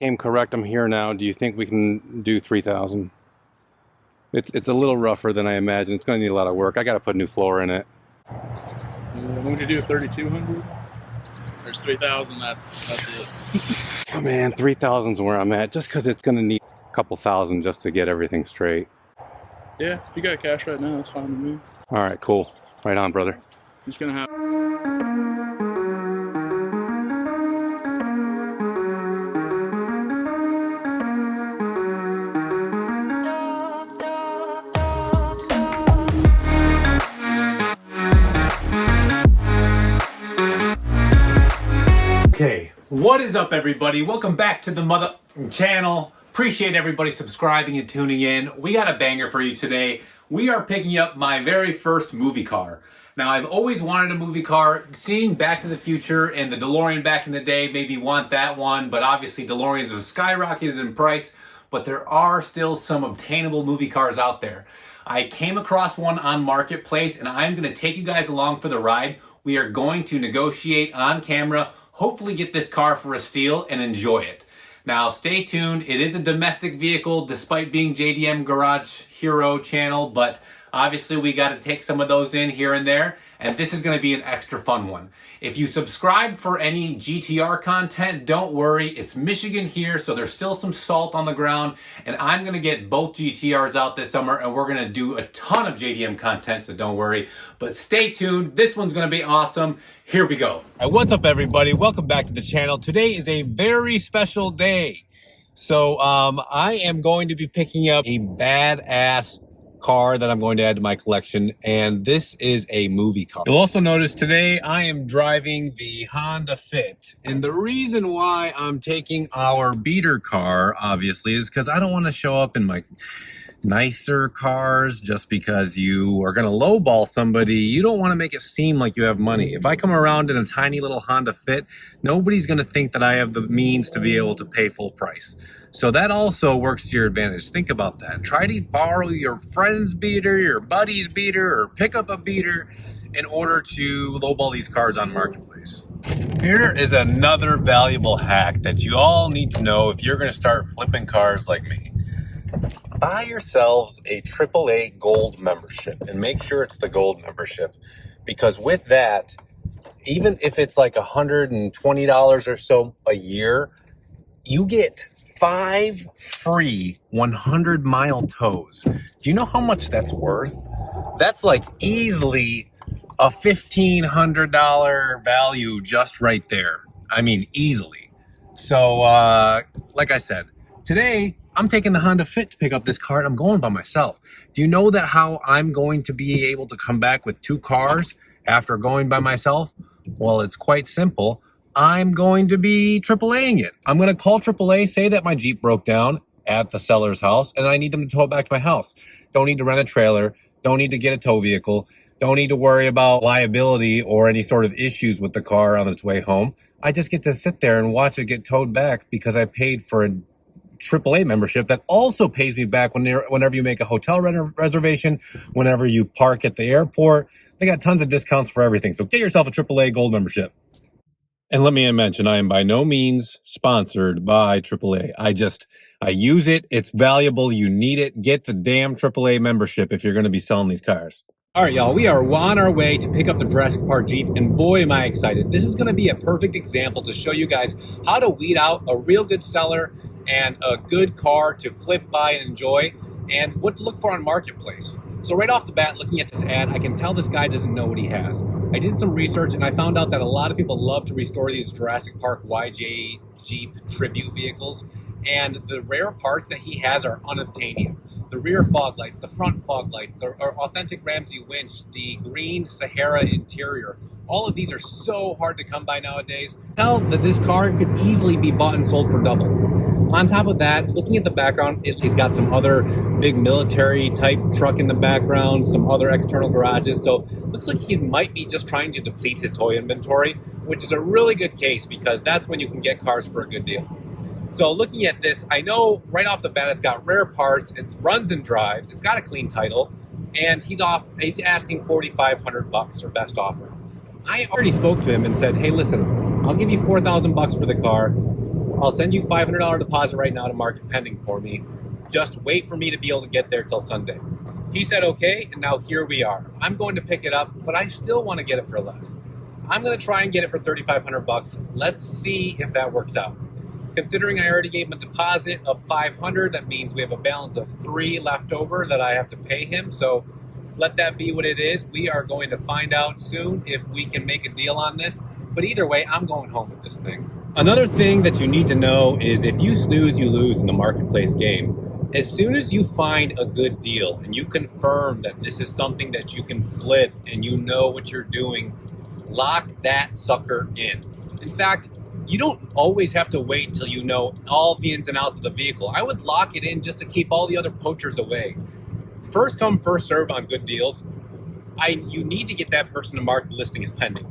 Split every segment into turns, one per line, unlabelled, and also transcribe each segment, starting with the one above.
Came correct. I'm here now. Do you think we can do 3,000? It's a little rougher than I imagined. It's going to need a lot of work. I got to put a new floor in it.
What would you do? 3,200? There's 3,000. That's it.
Oh man, 3,000 is where I'm at. Just because it's going to need a couple thousand just to get everything straight.
Yeah, if you got cash right now, that's fine with me.
All right, cool. Right on, brother.
I'm just gonna have.
Okay, what is up, everybody? Welcome back to the mother channel. Appreciate everybody subscribing and tuning in. We got a banger for you today. We are picking up my very first movie car. Now, I've always wanted a movie car. Seeing Back to the Future and the DeLorean back in the day made me want that one, but obviously DeLoreans have skyrocketed in price, but there are still some obtainable movie cars out there. I came across one on Marketplace, and I'm going to take you guys along for the ride. We are going to negotiate on camera, hopefully get this car for a steal and enjoy it. Now, stay tuned. It is a domestic vehicle despite being JDM Garage Hero channel, but obviously we got to take some of those in here and there, and this is going to be an extra fun one. If you subscribe for any GTR content, don't worry. It's Michigan here, so there's still some salt on the ground, and I'm going to get both GTRs out this summer, and we're going to do a ton of JDM content, so don't worry. But stay tuned. This one's going to be awesome. Here we go. All right, what's up, everybody? Welcome back to the channel. Today is a very special day. So I am going to be picking up a badass car that I'm going to add to my collection, and this is a movie car. You'll also notice today I am driving the Honda Fit, and the reason why I'm taking our beater car, obviously, is because I don't want to show up in my nicer cars just because you are going to lowball somebody. You don't want to make it seem like you have money. If I come around in a tiny little Honda Fit, nobody's going to think that I have the means to be able to pay full price. So that also works to your advantage. Think about that. Try to borrow your friend's beater, your buddy's beater, or pick up a beater in order to lowball these cars on Marketplace. Here is another valuable hack that you all need to know if you're going to start flipping cars like me. Buy yourselves a AAA gold membership, and make sure it's the gold membership, because with that, even if it's like $120 or so a year, you get 5 free 100-mile tows. Do you know how much that's worth? That's like easily a $1,500 value just right there. I mean, easily. So, like I said, today I'm taking the Honda Fit to pick up this car, and I'm going by myself. Do you know that how I'm going to be able to come back with 2 cars after going by myself? Well, it's quite simple. I'm going to be AAAing it. I'm going to call AAA, say that my Jeep broke down at the seller's house, and I need them to tow it back to my house. Don't need to rent a trailer. Don't need to get a tow vehicle. Don't need to worry about liability or any sort of issues with the car on its way home. I just get to sit there and watch it get towed back because I paid for a AAA membership that also pays me back whenever you make a hotel reservation, whenever you park at the airport. They got tons of discounts for everything. So get yourself a AAA gold membership. And let me mention, I am by no means sponsored by AAA. I use it. It's valuable. You need it. Get the damn AAA membership if you're going to be selling these cars. All right, y'all, we are on our way to pick up the Jurassic Park Jeep, and boy, am I excited. This is going to be a perfect example to show you guys how to weed out a real good seller and a good car to flip by and enjoy, and what to look for on Marketplace. So right off the bat, looking at this ad, I can tell this guy doesn't know what he has. I did some research, and I found out that a lot of people love to restore these Jurassic Park YJ Jeep tribute vehicles, and the rare parts that he has are unobtainium. The rear fog lights, the front fog lights, the authentic Ramsey winch, the green Sahara interior. All of these are so hard to come by nowadays. Tell that this car could easily be bought and sold for double. On top of that, looking at the background, he's got some other big military type truck in the background, some other external garages. So looks like he might be just trying to deplete his toy inventory, which is a really good case because that's when you can get cars for a good deal. So looking at this, I know right off the bat it's got rare parts, it runs and drives, it's got a clean title, and he's asking $4,500 or best offer. I already spoke to him and said, hey, listen, I'll give you $4,000 for the car. I'll send you $500 deposit right now to mark it pending for me. Just wait for me to be able to get there till Sunday. He said okay, and now here we are. I'm going to pick it up, but I still want to get it for less. I'm going to try and get it for $3,500. Let's see if that works out. Considering I already gave him a deposit of $500, that means we have a balance of $3 left over that I have to pay him. So let that be what it is. We are going to find out soon if we can make a deal on this. But either way, I'm going home with this thing. Another thing that you need to know is if you snooze, you lose in the marketplace game. As soon as you find a good deal and you confirm that this is something that you can flip and you know what you're doing, lock that sucker in. In fact, you don't always have to wait till you know all the ins and outs of the vehicle. I would lock it in just to keep all the other poachers away. First come, first served on good deals. You need to get that person to mark the listing as pending.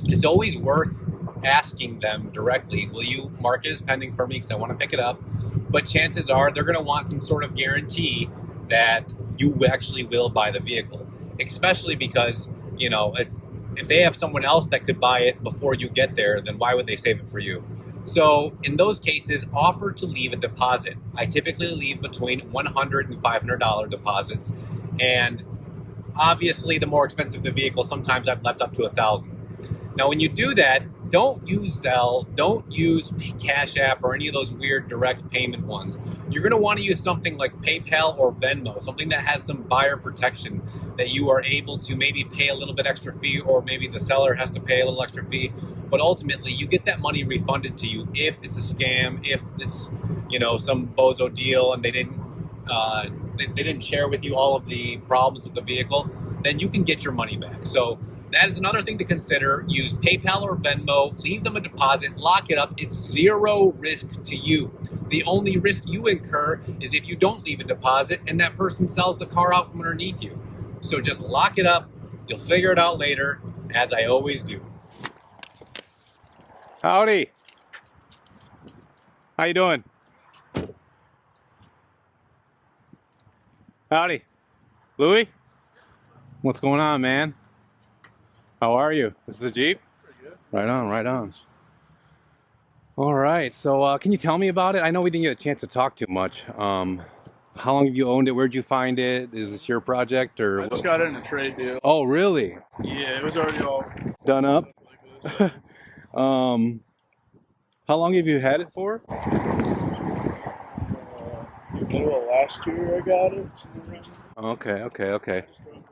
It's always worth asking them directly, will you mark it as pending for me because I want to pick it up? But chances are they're going to want some sort of guarantee that you actually will buy the vehicle, especially because, you know, if they have someone else that could buy it before you get there, then why would they save it for you? So in those cases, offer to leave a deposit. I typically leave between $100 and $500 deposits. And obviously the more expensive the vehicle, sometimes I've left up to $1,000. Now, when you do that, don't use Zelle, don't use Cash App or any of those weird direct payment ones. You're going to want to use something like PayPal or Venmo, something that has some buyer protection that you are able to maybe pay a little bit extra fee, or maybe the seller has to pay a little extra fee. But ultimately, you get that money refunded to you if it's a scam, if it's, you know, some bozo deal and they didn't share with you all of the problems with the vehicle, then you can get your money back. So that is another thing to consider. Use PayPal or Venmo, leave them a deposit, lock it up. It's zero risk to you. The only risk you incur is if you don't leave a deposit and that person sells the car out from underneath you. So just lock it up. You'll figure it out later, as I always do.
Howdy. How you doing? Howdy. Louie? What's going on, man? How are you? This is the Jeep?
Pretty good.
Right on, right on. All right, so can you tell me about it? I know we didn't get a chance to talk too much. How long have you owned it? Where'd you find it? Is this your project or?
I just got it in a trade deal.
Oh, really?
Yeah, it was already all
Done up?
like this.
How long have you had it for?
Middle of last year I got it. Somewhere around there.
Okay.
Just drove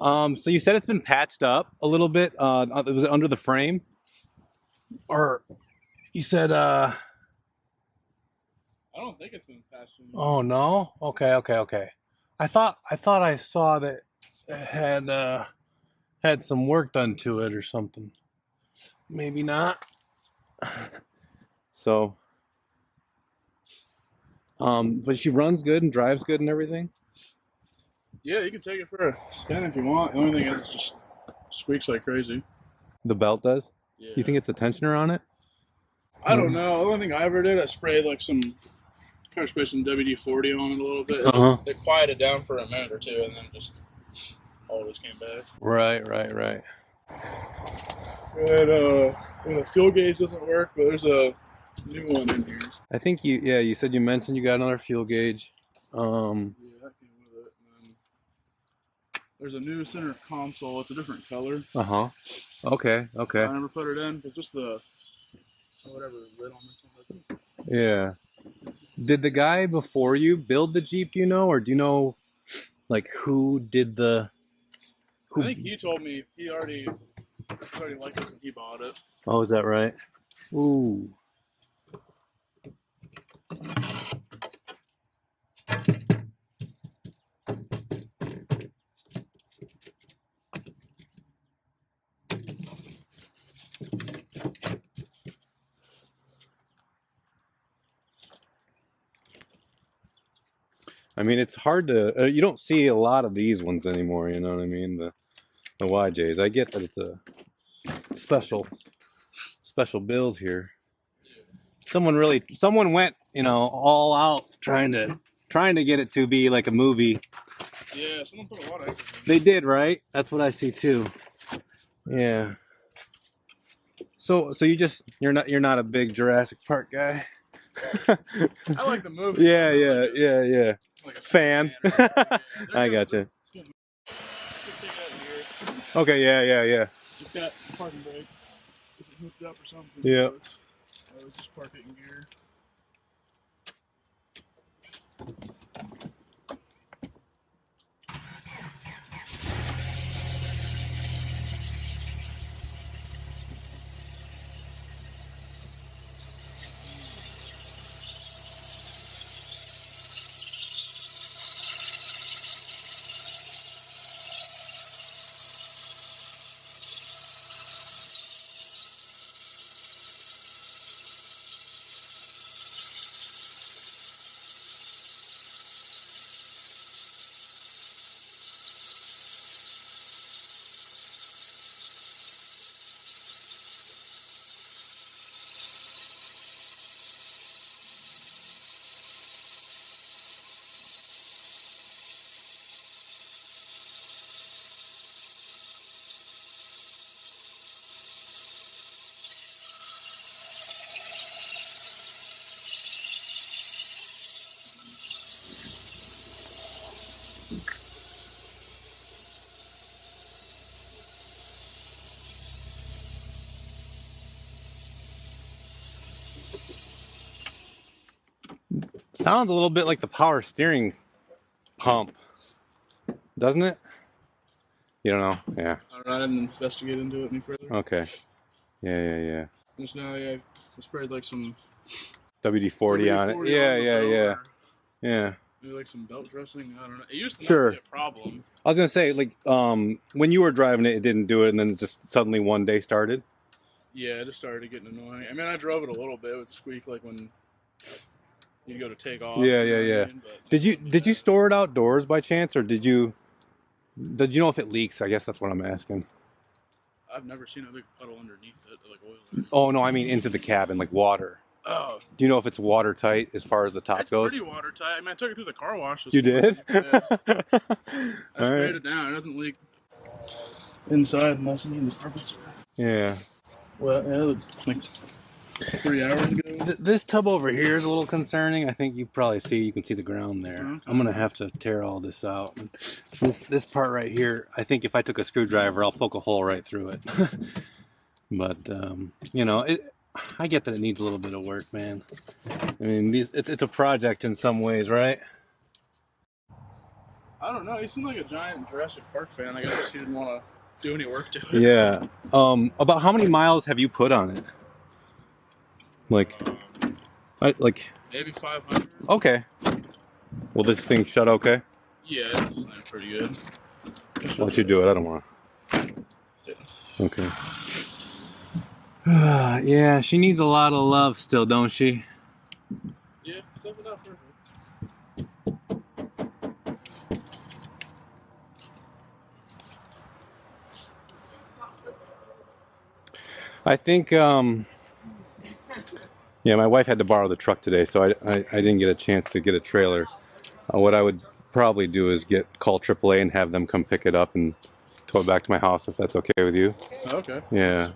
around it.
So you said it's been patched up a little bit. Was it under the frame? Or you said
I don't think it's been patched in.
oh no? Okay. I thought I saw that it had some work done to it or something. Maybe not. So but she runs good and drives good and everything?
Yeah, you can take it for a spin if you want. The only thing is it just squeaks like crazy.
The belt does?
Yeah.
You think it's the tensioner on it?
I don't know. The only thing I ever did, I sprayed like some WD-40 on it a little bit.
Uh-huh.
It quieted down for a minute or two, and then just always came back.
Right.
And the fuel gauge doesn't work, but there's a new one in here.
I think you said you mentioned you got another fuel gauge.
Yeah, that came with it. And then there's a new center console. It's a different color.
Uh-huh. Okay.
I never put it in, but just the whatever lid on this one.
Yeah. Did the guy before you build the Jeep, do you know? Or do you know, like, who did the...
I think he told me he already liked this when he bought it.
Oh, is that right? Ooh. I mean, it's hard to... you don't see a lot of these ones anymore, you know what I mean? The YJs. I get that it's a special build here. Someone went, all out trying to get it to be like a movie.
Yeah, someone put a lot of effort in it.
They did, right? That's what I see too. Yeah. So you're not a big Jurassic Park guy.
I like the movie.
Yeah,
I'm
yeah,
not like
yeah, yeah.
like a
Fan.
or anything. Yeah,
I
they're
gotcha.
good. Take that here.
Okay, yeah, yeah, yeah.
It's got parking brake. Is it hooked up or something?
Yeah.
So it's just park it in gear.
Sounds a little bit like the power steering pump, doesn't it? You don't know? Yeah.
I didn't investigate into it any further.
Okay. Yeah, yeah, yeah.
Just now, yeah, I sprayed like some
WD-40 on it.
WD-40
Yeah,
on the
yeah,
belt
yeah.
or
Yeah.
maybe like some belt dressing. I don't know. It used to
Sure.
not be a problem.
I was gonna say, like, when you were driving it, it didn't do it, and then it just suddenly one day started.
Yeah, it just started getting annoying. I mean, I drove it a little bit. It would squeak like when you go to take off.
Yeah,
you know
yeah,
what I
yeah.
mean? But
Did you store it outdoors by chance, or did you know if it leaks? I guess that's what I'm asking.
I've never seen a big puddle underneath it, like oil.
Oh no, I mean into the cabin, like water.
Oh,
Do you know if it's watertight as far as the top
it's
goes?
pretty watertight. I mean, I took it through the car wash.
You did?
Yeah. I
All
sprayed
right.
it down. It doesn't leak inside unless any of the carpets are
Yeah.
wet. Yeah, like 3 hours ago.
This tub over here is a little concerning. I think you probably see, you can see the ground there.
Okay.
I'm gonna have to tear all this out. This part right here, I think if I took a screwdriver, I'll poke a hole right through it. But you know, I get that it needs a little bit of work, man. I mean, it's a project in some ways, right?
I don't know. He seemed like a giant Jurassic Park fan. I guess he didn't want to do any work to it.
Yeah. About how many miles have you put on it? Like,
Maybe 500.
okay. Will this thing shut okay?
Yeah, it's pretty good.
Why don't you do it? I don't want to. Okay. Yeah, she needs a lot of love still, don't she?
Yeah, stuff is not perfect.
I think, yeah, my wife had to borrow the truck today, so I didn't get a chance to get a trailer. What I would probably do is call AAA and have them come pick it up and tow it back to my house, if that's okay with you.
Okay.
Yeah.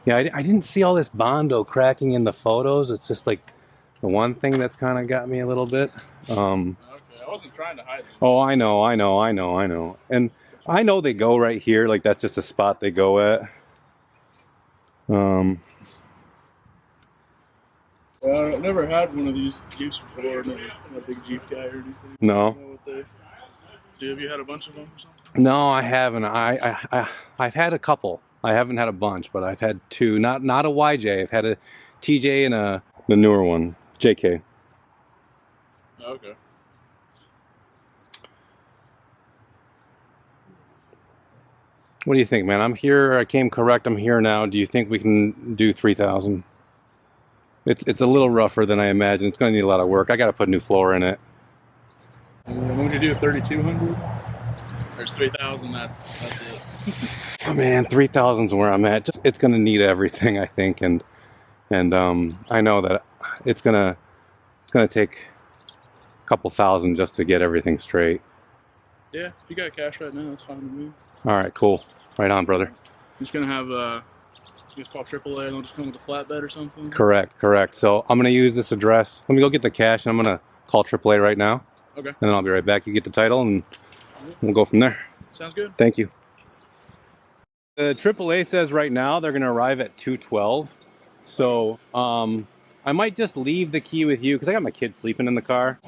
Yeah, I didn't see all this Bondo cracking in the photos. It's just like the one thing that's kind of got me a little bit.
Okay, I wasn't trying to hide it.
Oh, I know. And I know they go right here. Like, that's just a spot they go at.
I've never had one of these Jeeps before. Never a big Jeep guy or anything.
No.
I don't know what they do. Have you had a bunch of them or something?
No, I haven't. I've had a couple. I haven't had a bunch, but I've had two. Not a YJ. I've had a TJ and the newer one, JK.
Okay.
What do you think, man? I'm here. I came correct. I'm here now. Do you think we can do 3,000? It's a little rougher than I imagined. It's going to need a lot of work. I got to put a new floor in it.
What would you do? 3,200? There's 3,000. That's it.
Oh, man, 3,000's where I'm at. It's going to need everything, I think, and I know that it's gonna take a couple thousand just to get everything straight.
Yeah, if you got cash right now, that's fine with me.
All right, cool. Right on, brother.
Just gonna have it's called AAA, and they'll just come with a flatbed or something.
Correct. So I'm gonna use this address. Let me go get the cash, and I'm gonna call AAA right now.
Okay.
And then I'll be right back. You get the title, and we'll go from there.
Sounds good.
Thank you. The AAA says right now they're gonna arrive at 2:12. So I might just leave the key with you because I got my kids sleeping in the car.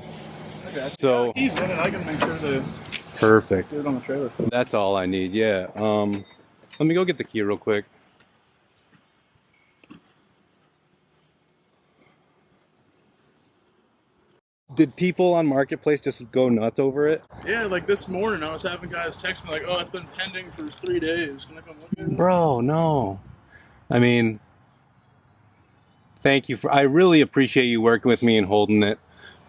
Okay.
So
yeah, he's in it. I can make sure to
perfect.
do it on the trailer.
That's all I need. Yeah. Let me go get the key real quick. Did people on Marketplace just go nuts over it?
Yeah, like this morning I was having guys text me like, "Oh, it's been pending for 3 days. Can I come look at it?"
Bro, no. I mean, thank you I really appreciate you working with me and holding it.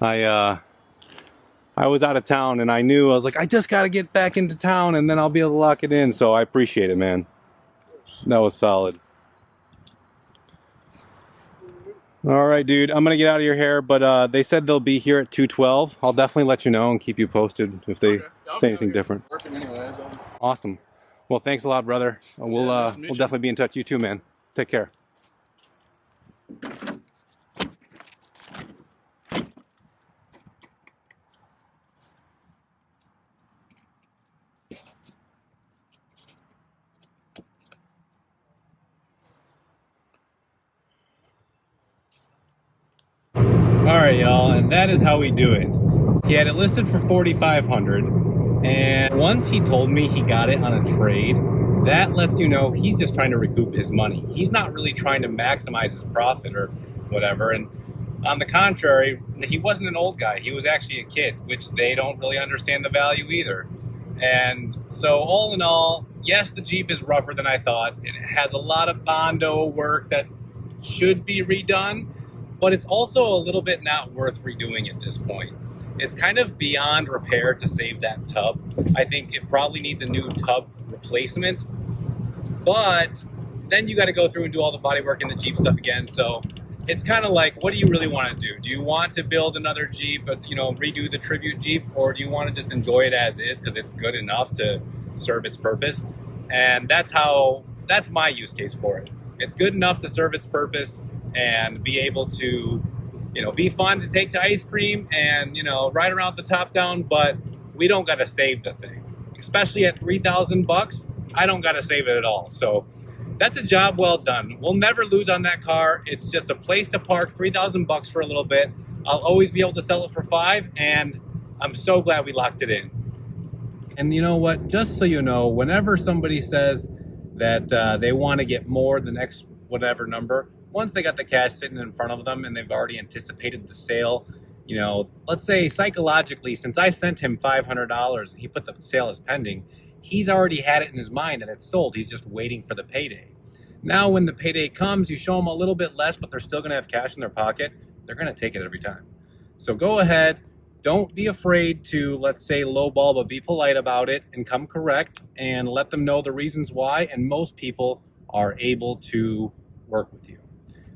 I was out of town and I was like, I just got to get back into town and then I'll be able to lock it in. So I appreciate it, man. That was solid. All right, dude. I'm going to get out of your hair, but they said they'll be here at 2:12. I'll definitely let you know and keep you posted if they say anything different.
Working anyway, so.
Awesome. Well, thanks a lot, brother. We'll
nice to meet
we'll
you.
definitely be in touch. You too, man. Take care. All right, y'all, and that is how we do it. He had it listed for $4,500, and once he told me he got it on a trade, that lets you know he's just trying to recoup his money. He's not really trying to maximize his profit or whatever. And on the contrary, he wasn't an old guy. He was actually a kid, which they don't really understand the value either. And so all in all, yes, the Jeep is rougher than I thought. It has a lot of Bondo work that should be redone, but it's also a little bit not worth redoing at this point. It's kind of beyond repair to save that tub. I think it probably needs a new tub replacement, but then you got to go through and do all the body work and the Jeep stuff again. So it's kind of like, what do you really want to do? Do you want to build another Jeep, but redo the tribute Jeep, or do you want to just enjoy it as is because it's good enough to serve its purpose? And that's my use case for it. It's good enough to serve its purpose and be able to, be fun to take to ice cream and, ride around the top down, but we don't got to save the thing. Especially at $3,000, I don't got to save it at all. So that's a job well done. We'll never lose on that car. It's just a place to park, $3,000 for a little bit. I'll always be able to sell it for $5,000, and I'm so glad we locked it in. And you know what? Just so you know, whenever somebody says that they want to get more than X whatever number, once they got the cash sitting in front of them and they've already anticipated the sale, let's say psychologically, since I sent him $500 and he put the sale as pending, he's already had it in his mind that it's sold. He's just waiting for the payday. Now, when the payday comes, you show them a little bit less, but they're still going to have cash in their pocket. They're going to take it every time. So go ahead. Don't be afraid to, let's say, lowball, but be polite about it and come correct and let them know the reasons why. And most people are able to work with you.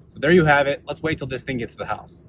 So there you have it. Let's wait till this thing gets to the house.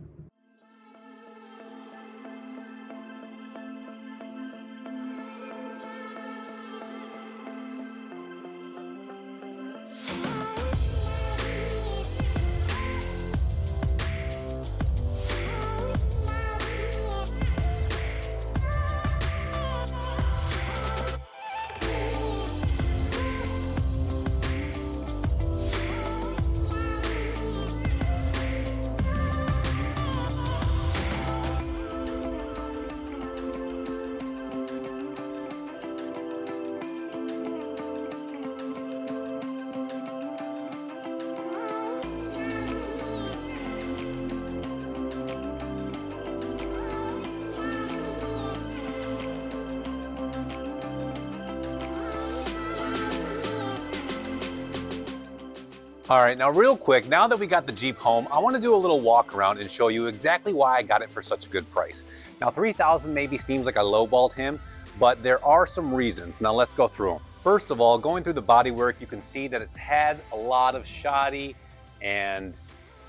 All right, now real quick, now that we got the Jeep home, I want to do a little walk around and show you exactly why I got it for such a good price. Now $3,000 maybe seems like I lowballed him, but there are some reasons. Now let's go through them. First of all, going through the bodywork, you can see that it's had a lot of shoddy and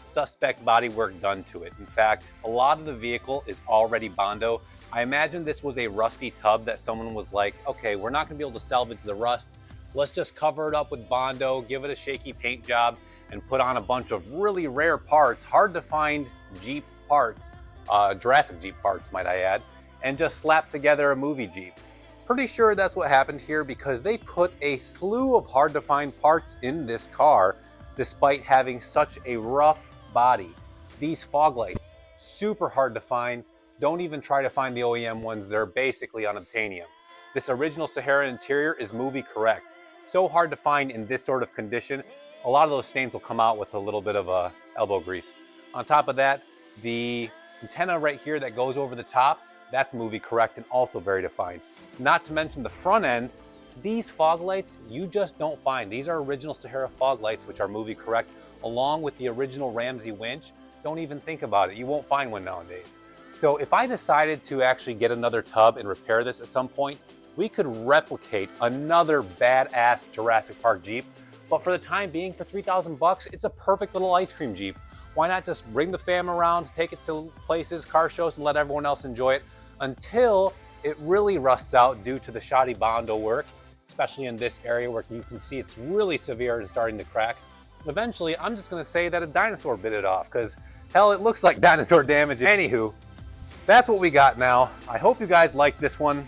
suspect bodywork done to it. In fact, a lot of the vehicle is already Bondo. I imagine this was a rusty tub that someone was like, okay, we're not gonna be able to salvage the rust.
let's just cover it up with Bondo, give it a shaky paint job, and put on a bunch of really rare parts, hard to find Jeep parts, Jurassic Jeep parts might I add, and just slap together a movie Jeep. Pretty sure that's what happened here because they put a slew of hard to find parts in this car despite having such a rough body. These fog lights, super hard to find. Don't even try to find the OEM ones, they're basically unobtainium. This original Sahara interior is movie correct. So hard to find in this sort of condition, a lot of those stains will come out with a little bit of elbow grease. On top of that, the antenna right here that goes over the top, that's movie correct and also very defined. Not to mention the front end, these fog lights you just don't find. These are original Sahara fog lights which are movie correct along with the original Ramsey winch. Don't even think about it, you won't find one nowadays. So if I decided to actually get another tub and repair this at some point, we could replicate another badass Jurassic Park Jeep. But for the time being, for 3,000 bucks, it's a perfect little ice cream Jeep. Why not just bring the fam around, take it to places, car shows, and let everyone else enjoy it until it really rusts out due to the shoddy Bondo work, especially in this area where you can see it's really severe and starting to crack. Eventually, I'm just gonna say that a dinosaur bit it off, because hell, it looks like dinosaur damage. Anywho, that's what we got now. I hope you guys liked this one.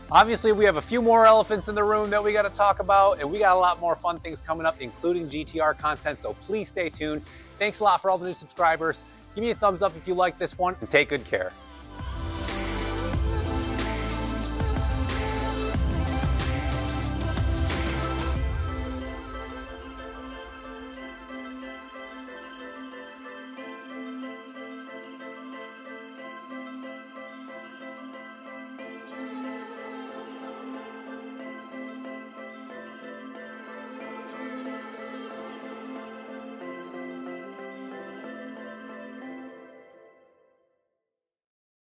Obviously, we have a few more elephants in the room that we got to talk about, and we got a lot more fun things coming up, including GTR content, so please stay tuned. Thanks a lot for all the new subscribers. Give me a thumbs up if you like this one, and take good care.